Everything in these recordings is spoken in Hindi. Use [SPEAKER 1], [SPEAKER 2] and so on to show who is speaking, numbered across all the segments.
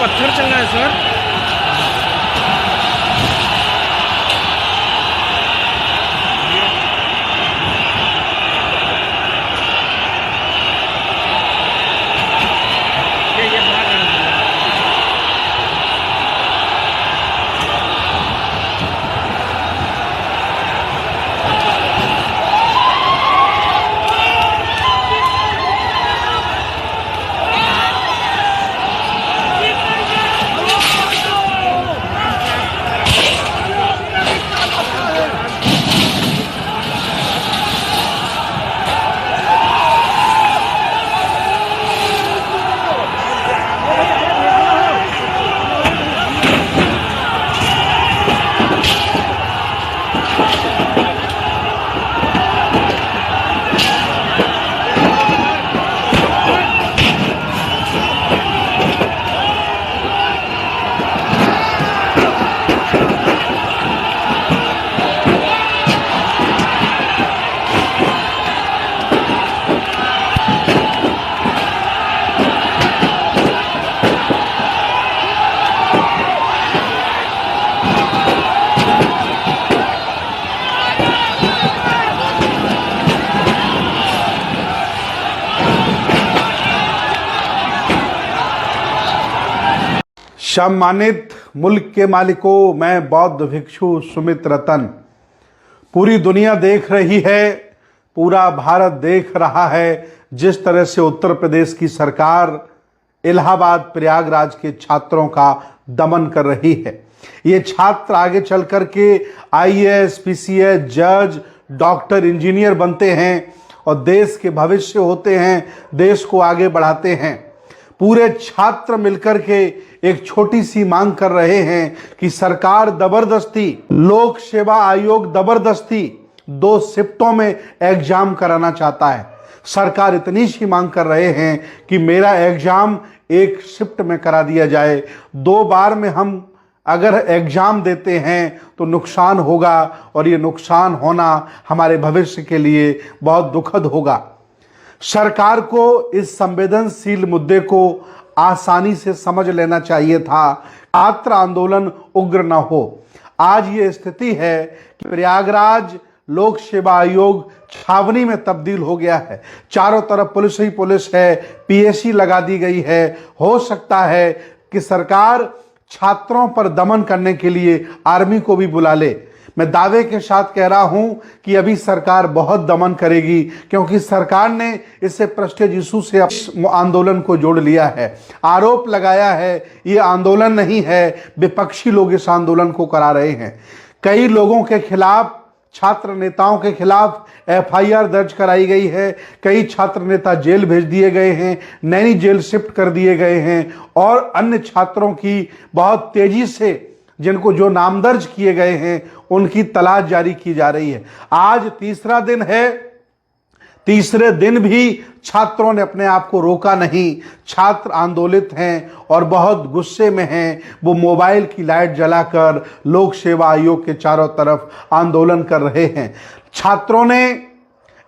[SPEAKER 1] पत्थर चल रहा है सर। ये भाग रहा है।
[SPEAKER 2] सम्मानित मुल्क के मालिकों, मैं बौद्ध भिक्षु सुमित रतन। पूरी दुनिया देख रही है, पूरा भारत देख रहा है जिस तरह से उत्तर प्रदेश की सरकार इलाहाबाद प्रयागराज के छात्रों का दमन कर रही है। ये छात्र आगे चल कर के आईएएस, पीसीएस, जज, डॉक्टर, इंजीनियर बनते हैं और देश के भविष्य होते हैं, देश को आगे बढ़ाते हैं। पूरे छात्र मिलकर के एक छोटी सी मांग कर रहे हैं कि सरकार जबरदस्ती, लोक सेवा आयोग जबरदस्ती 2 शिफ्टों में एग्जाम कराना चाहता है। सरकार इतनी सी मांग कर रहे हैं कि मेरा एग्जाम 1 शिफ्ट में करा दिया जाए। 2 बार में हम अगर एग्जाम देते हैं तो नुकसान होगा और ये नुकसान होना हमारे भविष्य के लिए बहुत दुखद होगा। सरकार को इस संवेदनशील मुद्दे को आसानी से समझ लेना चाहिए था, छात्र आंदोलन उग्र न हो। आज ये स्थिति है कि प्रयागराज लोक सेवा आयोग छावनी में तब्दील हो गया है। चारों तरफ पुलिस ही पुलिस है, पीएसी लगा दी गई है। हो सकता है कि सरकार छात्रों पर दमन करने के लिए आर्मी को भी बुला ले। मैं दावे के साथ कह रहा हूं कि अभी सरकार बहुत दमन करेगी, क्योंकि सरकार ने इससे प्रेस्टीज इशू से आंदोलन को जोड़ लिया है। आरोप लगाया है ये आंदोलन नहीं है, विपक्षी लोग इस आंदोलन को करा रहे हैं। कई लोगों के खिलाफ, छात्र नेताओं के खिलाफ एफआईआर दर्ज कराई गई है। कई छात्र नेता जेल भेज दिए गए हैं, नैनी जेल शिफ्ट कर दिए गए हैं और अन्य छात्रों की बहुत तेजी से, जिनको जो नाम दर्ज किए गए हैं, उनकी तलाश जारी की जा रही है। आज तीसरा दिन है, तीसरे दिन भी छात्रों ने अपने आप को रोका नहीं। छात्र आंदोलित हैं और बहुत गुस्से में हैं। वो मोबाइल की लाइट जलाकर लोक सेवा आयोग के चारों तरफ आंदोलन कर रहे हैं। छात्रों ने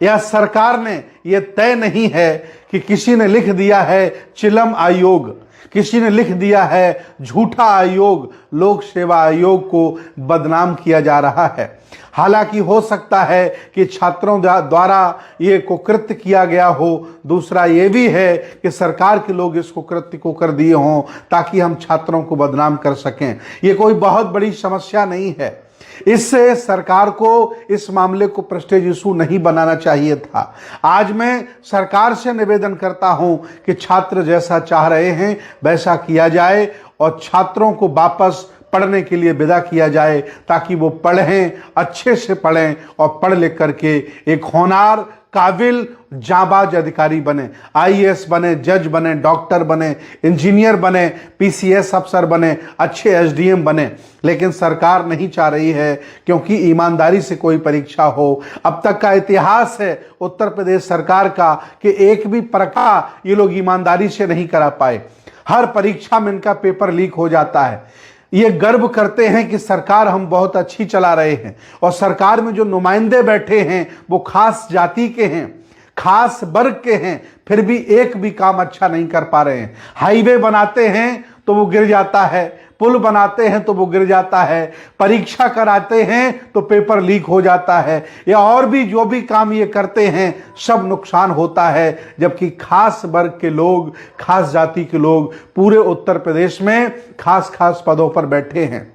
[SPEAKER 2] या सरकार ने, यह तय नहीं है कि किसी ने लिख दिया है चिलम आयोग, किसी ने लिख दिया है झूठा आयोग, लोक सेवा आयोग को बदनाम किया जा रहा है। हालांकि हो सकता है कि छात्रों द्वारा ये कुकृत्य किया गया हो। दूसरा ये भी है कि सरकार के लोग इस कुकृत्य को कर दिए हों ताकि हम छात्रों को बदनाम कर सकें। ये कोई बहुत बड़ी समस्या नहीं है। इससे सरकार को इस मामले को प्रेस्टीज इशू नहीं बनाना चाहिए था। आज मैं सरकार से निवेदन करता हूं कि छात्र जैसा चाह रहे हैं वैसा किया जाए और छात्रों को वापस पढ़ने के लिए विदा किया जाए, ताकि वो पढ़ें, अच्छे से पढ़ें और पढ़ लिख करके एक होनहार, काबिल, जाबाज अधिकारी बने। आईएएस बने, जज बने, डॉक्टर बने, इंजीनियर बने, पीसीएस अफसर बने, अच्छे एसडीएम बने। लेकिन सरकार नहीं चाह रही है, क्योंकि ईमानदारी से कोई परीक्षा हो। अब तक का इतिहास है उत्तर प्रदेश सरकार का कि एक भी परीक्षा ये लोग ईमानदारी से नहीं करा पाए। हर परीक्षा में इनका पेपर लीक हो जाता है। ये गर्व करते हैं कि सरकार हम बहुत अच्छी चला रहे हैं, और सरकार में जो नुमाइंदे बैठे हैं वो खास जाति के हैं, खास वर्ग के हैं, फिर भी एक भी काम अच्छा नहीं कर पा रहे हैं। हाईवे बनाते हैं तो वो गिर जाता है, पुल बनाते हैं तो वो गिर जाता है, परीक्षा कराते हैं तो पेपर लीक हो जाता है, या और भी जो भी काम ये करते हैं सब नुकसान होता है। जबकि खास वर्ग के लोग, खास जाति के लोग पूरे उत्तर प्रदेश में खास खास पदों पर बैठे हैं।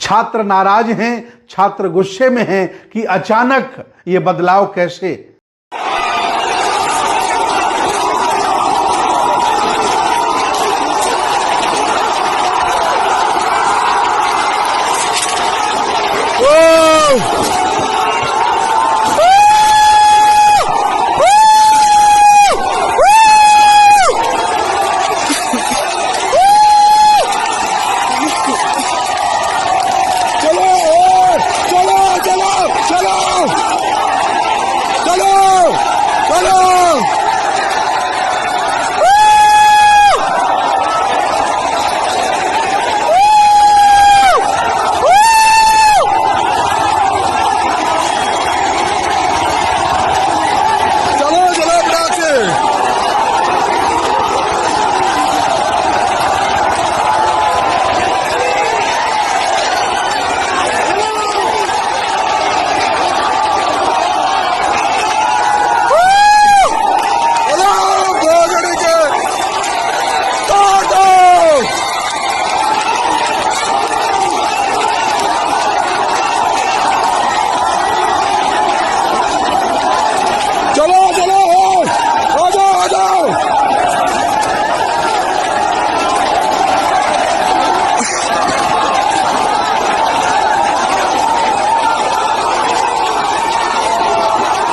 [SPEAKER 2] छात्र नाराज हैं, छात्र गुस्से में हैं कि अचानक ये बदलाव कैसे।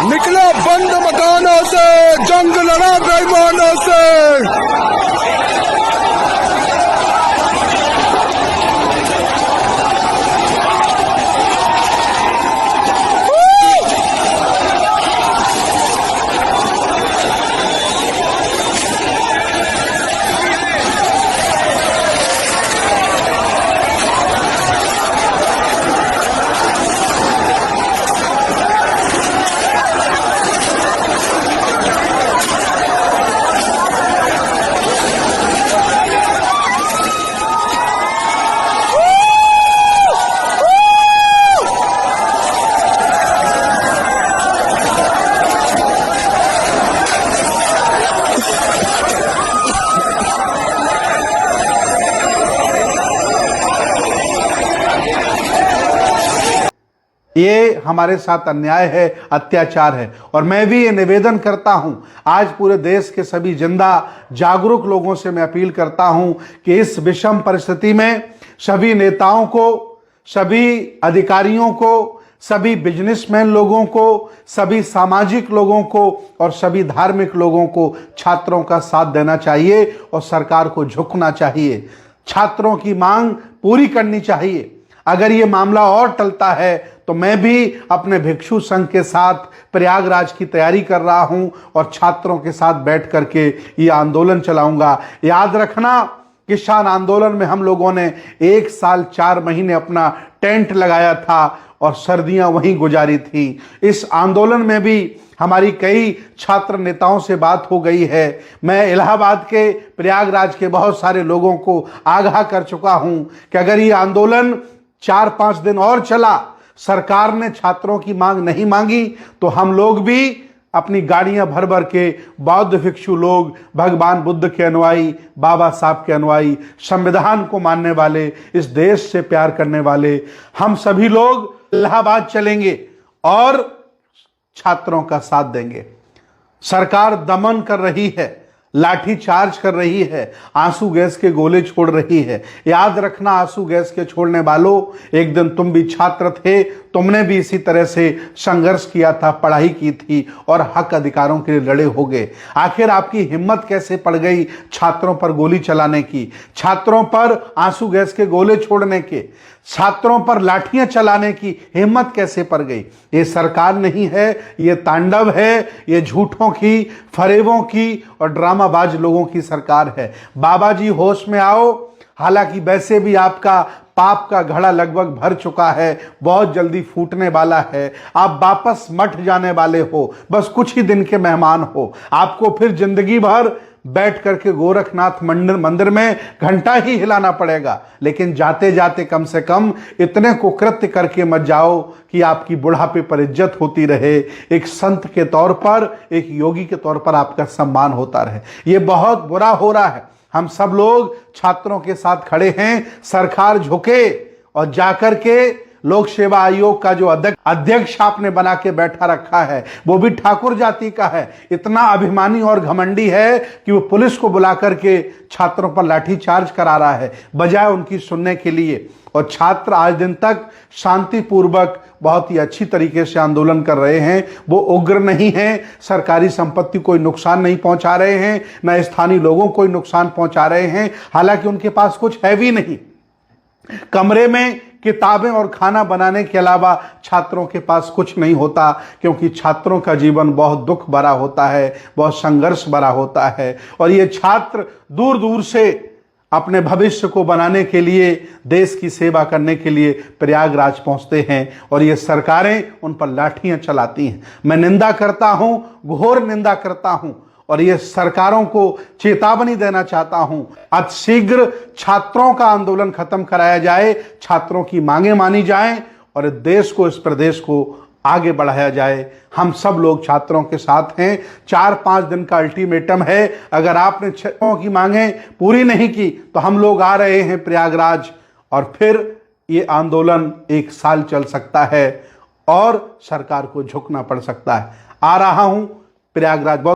[SPEAKER 3] निकले बंद मकानों से, जंग लड़ा बेईमानों से।
[SPEAKER 2] ये हमारे साथ अन्याय है, अत्याचार है। और मैं भी ये निवेदन करता हूं, आज पूरे देश के सभी जिंदा जागरूक लोगों से मैं अपील करता हूं कि इस विषम परिस्थिति में सभी नेताओं को, सभी अधिकारियों को, सभी बिजनेसमैन लोगों को, सभी सामाजिक लोगों को और सभी धार्मिक लोगों को छात्रों का साथ देना चाहिए और सरकार को झुकना चाहिए। छात्रों की मांग पूरी करनी चाहिए। अगर ये मामला और टलता है तो मैं भी अपने भिक्षु संघ के साथ प्रयागराज की तैयारी कर रहा हूं और छात्रों के साथ बैठ करके ये आंदोलन चलाऊंगा। याद रखना, किसान आंदोलन में हम लोगों ने 1 साल 4 महीने अपना टेंट लगाया था और सर्दियां वहीं गुजारी थी। इस आंदोलन में भी हमारी कई छात्र नेताओं से बात हो गई है। मैं इलाहाबाद के, प्रयागराज के बहुत सारे लोगों को आगाह कर चुका हूं कि अगर ये आंदोलन 4-5 दिन और चला, सरकार ने छात्रों की मांग नहीं मांगी, तो हम लोग भी अपनी गाड़ियां भर भर के बौद्ध भिक्षु लोग, भगवान बुद्ध के अनुयायी, बाबा साहब के अनुयायी, संविधान को मानने वाले, इस देश से प्यार करने वाले, हम सभी लोग इलाहाबाद चलेंगे और छात्रों का साथ देंगे। सरकार दमन कर रही है, लाठी चार्ज कर रही है, आंसू गैस के गोले छोड़ रही है। याद रखना, आंसू गैस के छोड़ने वालों, एक दिन तुम भी छात्र थे, तुमने भी इसी तरह से संघर्ष किया था, पढ़ाई की थी और हक अधिकारों के लिए लड़े होगे। आखिर आपकी हिम्मत कैसे पड़ गई छात्रों पर गोली चलाने की, छात्रों पर आंसू गैस के गोले छोड़ने के, छात्रों पर लाठियां चलाने की हिम्मत कैसे पड़ गई? ये सरकार नहीं है, ये तांडव है, ये झूठों की, फरेबों की और ड्रामाबाज लोगों की सरकार है। बाबा जी होश में आओ। हालांकि वैसे भी आपका पाप का घड़ा लगभग भर चुका है, बहुत जल्दी फूटने वाला है। आप वापस मठ जाने वाले हो, बस कुछ ही दिन के मेहमान हो। आपको फिर जिंदगी भर बैठ करके गोरखनाथ मंदिर में घंटा ही हिलाना पड़ेगा, लेकिन जाते जाते कम से कम इतने कुकृत्य करके मत जाओ कि आपकी बुढ़ापे पर इज्जत होती रहे, एक संत के तौर पर, एक योगी के तौर पर आपका सम्मान होता रहे। ये बहुत बुरा हो रहा है। हम सब लोग छात्रों के साथ खड़े हैं। सरकार झुके और जाकर के लोक सेवा आयोग का जो अध्यक्ष आपने बना के बैठा रखा है, वो भी ठाकुर जाति का है, इतना अभिमानी और घमंडी है कि वो पुलिस को बुला करके छात्रों पर लाठीचार्ज करा रहा है बजाय उनकी सुनने के लिए। और छात्र आज दिन तक शांतिपूर्वक बहुत ही अच्छी तरीके से आंदोलन कर रहे हैं। वो उग्र नहीं है, सरकारी संपत्ति कोई नुकसान नहीं पहुंचा रहे हैं, न स्थानीय लोगों को नुकसान पहुंचा रहे हैं। हालांकि उनके पास कुछ है भी नहीं, कमरे में किताबें और खाना बनाने के अलावा छात्रों के पास कुछ नहीं होता, क्योंकि छात्रों का जीवन बहुत दुख भरा होता है, बहुत संघर्ष भरा होता है। और ये छात्र दूर दूर से अपने भविष्य को बनाने के लिए, देश की सेवा करने के लिए प्रयागराज पहुंचते हैं और ये सरकारें उन पर लाठियां चलाती हैं। मैं निंदा करता हूं, घोर निंदा करता हूं और ये सरकारों को चेतावनी देना चाहता हूं, अतिशीघ्र छात्रों का आंदोलन खत्म कराया जाए, छात्रों की मांगें मानी जाएं और देश को, इस प्रदेश को आगे बढ़ाया जाए। हम सब लोग छात्रों के साथ हैं। 4-5 दिन का अल्टीमेटम है। अगर आपने छात्रों की मांगें पूरी नहीं की तो हम लोग आ रहे हैं प्रयागराज और फिर ये आंदोलन 1 साल चल सकता है और सरकार को झुकना पड़ सकता है। आ रहा हूं प्रयागराज।